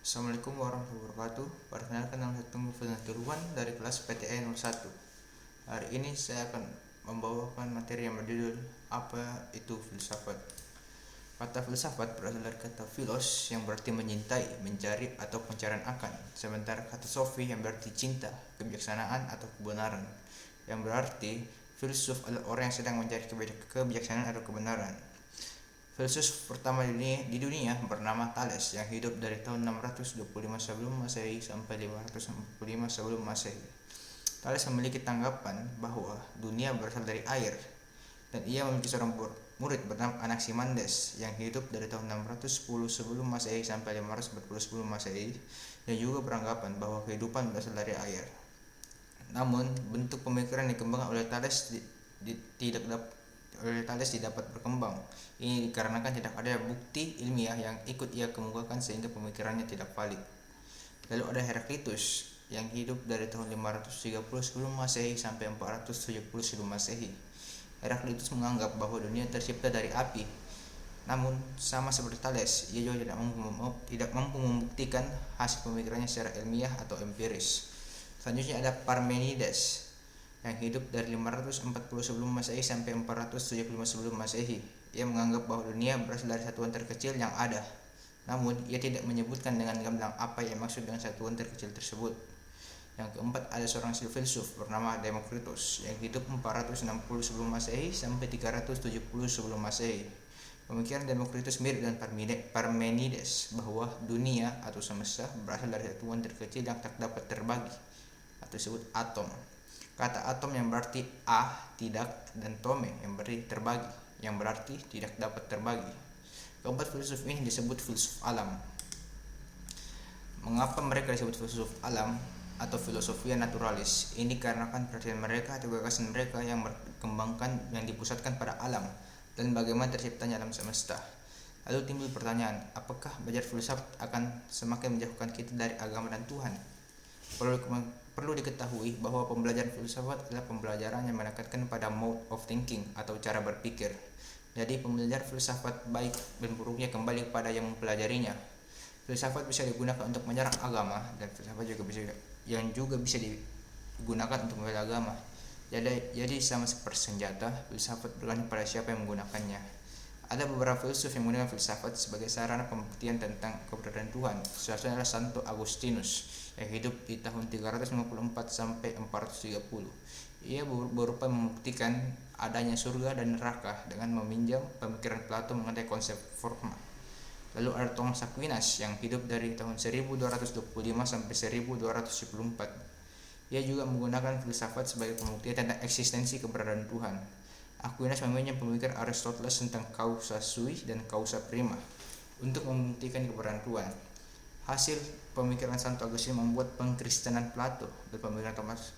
Assalamualaikum warahmatullahi wabarakatuh. Perkenalkan, nama saya Tunggu Turuan dari kelas PTE 01. Hari ini saya akan membawakan materi yang berjudul apa itu filsafat. Kata filsafat berasal dari kata philos yang berarti menyintai, mencari atau pencarian akan. Sementara kata sofi yang berarti cinta, kebijaksanaan atau kebenaran. Yang berarti filsuf adalah orang yang sedang mencari kebijaksanaan atau kebenaran. Filsuf pertama di dunia bernama Thales yang hidup dari tahun 625 sebelum Masehi sampai 545 sebelum Masehi. Thales memiliki tanggapan bahwa dunia berasal dari air, dan ia memiliki seorang murid bernama Anaximandes yang hidup dari tahun 610 sebelum Masehi sampai 540 sebelum Masehi, yang juga beranggapan bahwa kehidupan berasal dari air. Namun, bentuk pemikiran yang dikembangkan oleh Thales tidak dapat berkembang. Ini dikarenakan tidak ada bukti ilmiah yang ikut ia kemukakan sehingga pemikirannya tidak valid. Lalu ada Heraklitus yang hidup dari tahun 530 sebelum Masehi sampai 470 sebelum Masehi. Heraklitus menganggap bahwa dunia tercipta dari api. Namun, sama seperti Thales, ia juga tidak mampu membuktikan hasil pemikirannya secara ilmiah atau empiris. Selanjutnya ada Parmenides yang hidup dari 540 sebelum Masehi sampai 475 sebelum Masehi. Ia menganggap bahwa dunia berasal dari satuan terkecil yang ada. Namun, ia tidak menyebutkan dengan gamblang apa yang maksud dengan satuan terkecil tersebut. Yang keempat, ada seorang filsuf bernama Demokritos yang hidup 460 sebelum Masehi sampai 370 sebelum Masehi. Pemikiran Demokritos mirip dengan Parmenides bahwa dunia atau semesta berasal dari satuan terkecil yang tak dapat terbagi atau disebut atom. Kata atom yang berarti tidak, dan tome yang berarti terbagi, yang berarti tidak dapat terbagi. Keempat filsuf ini disebut filsuf alam. Mengapa mereka disebut filsuf alam atau filosofia naturalis? Ini karena perhatian mereka atau gagasan mereka yang dipusatkan pada alam dan bagaimana terciptanya alam semesta. Lalu timbul pertanyaan, apakah belajar filsafat akan semakin menjauhkan kita dari agama dan Tuhan? Perlu diketahui bahwa pembelajaran filsafat adalah pembelajaran yang menekankan pada mode of thinking atau cara berpikir. Jadi pembelajaran filsafat baik dan buruknya kembali kepada yang mempelajarinya. Filsafat bisa digunakan untuk menyerang agama, dan filsafat juga bisa digunakan untuk membela agama. Jadi sama seperti senjata, filsafat bergantung pada siapa yang menggunakannya. Ada beberapa filsuf yang menggunakan filsafat sebagai sarana pembuktian tentang keberadaan Tuhan. Salah satunya adalah Santo Agustinus yang hidup di tahun 354 sampai 430. Ia berupa membuktikan adanya surga dan neraka dengan meminjam pemikiran Plato mengenai konsep forma. Lalu ada Thomas Aquinas yang hidup dari tahun 1225 sampai 1274. Ia juga menggunakan filsafat sebagai pembuktian tentang eksistensi keberadaan Tuhan. Aquinas meminjam pemikiran Aristoteles tentang causa sui dan causa prima untuk membuktikan keberadaan Tuhan. Hasil pemikiran Santo Agustinus membuat pengkristenan Plato, dan pemikiran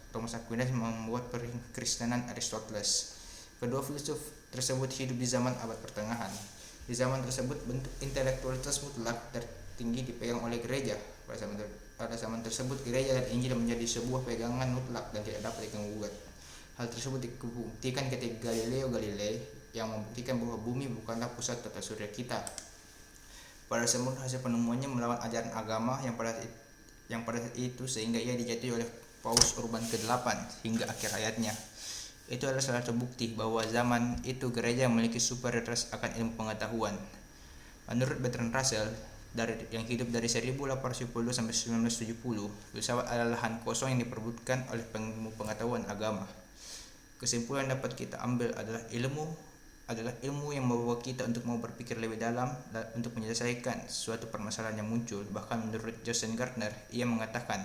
Thomas Aquinas membuat pengkristenan Aristoteles. Kedua filsuf tersebut hidup di zaman abad pertengahan. Di zaman tersebut bentuk intelektualitas mutlak tertinggi dipegang oleh gereja. Pada zaman tersebut gereja dan Injil menjadi sebuah pegangan mutlak dan tidak dapat diganggu-gugat. Hal tersebut dibuktikan ketika Galileo Galilei yang membuktikan bahwa bumi bukanlah pusat tata surya kita. Pada semula hasil penemuannya melawan ajaran agama yang pada saat itu, sehingga ia dijatuhi oleh Paus Urban ke-8 hingga akhir hayatnya. Itu adalah salah satu bukti bahwa zaman itu gereja memiliki superioritas akan ilmu pengetahuan. Menurut Bertrand Russell yang hidup dari 1810 sampai 1970, filsafat adalah lahan kosong yang diperebutkan oleh pengilmu pengetahuan agama. Kesimpulan yang dapat kita ambil adalah ilmu yang membawa kita untuk mau berpikir lebih dalam dan untuk menyelesaikan suatu permasalahan yang muncul. Bahkan menurut Joseph Gardner, ia mengatakan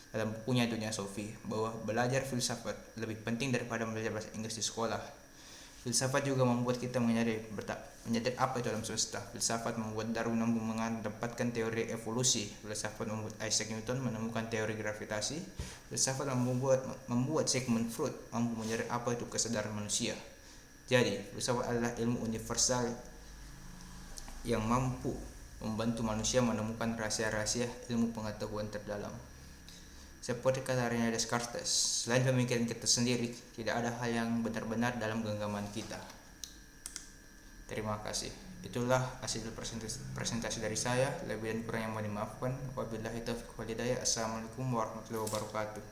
dalam bukunya Dunia Sofi bahwa belajar filsafat lebih penting daripada belajar bahasa Inggris di sekolah. Filsafat juga membuat kita menyadari apa itu alam semesta. Filsafat membuat Darwin mendapatkan teori evolusi. Filsafat membuat Isaac Newton menemukan teori gravitasi. Filsafat membuat Sigmund Freud mampu menyadari apa itu kesadaran manusia. Jadi, filsafat adalah ilmu universal yang mampu membantu manusia menemukan rahasia-rahasia ilmu pengetahuan terdalam. Seperti kata René Descartes, selain pemikiran kita sendiri, tidak ada hal yang benar-benar dalam genggaman kita. Terima kasih. Itulah hasil presentasi dari saya. Lebih dan kurang yang mohon dimaafkan. Wabillahi taufiq wal hidayah. Assalamualaikum warahmatullahi wabarakatuh.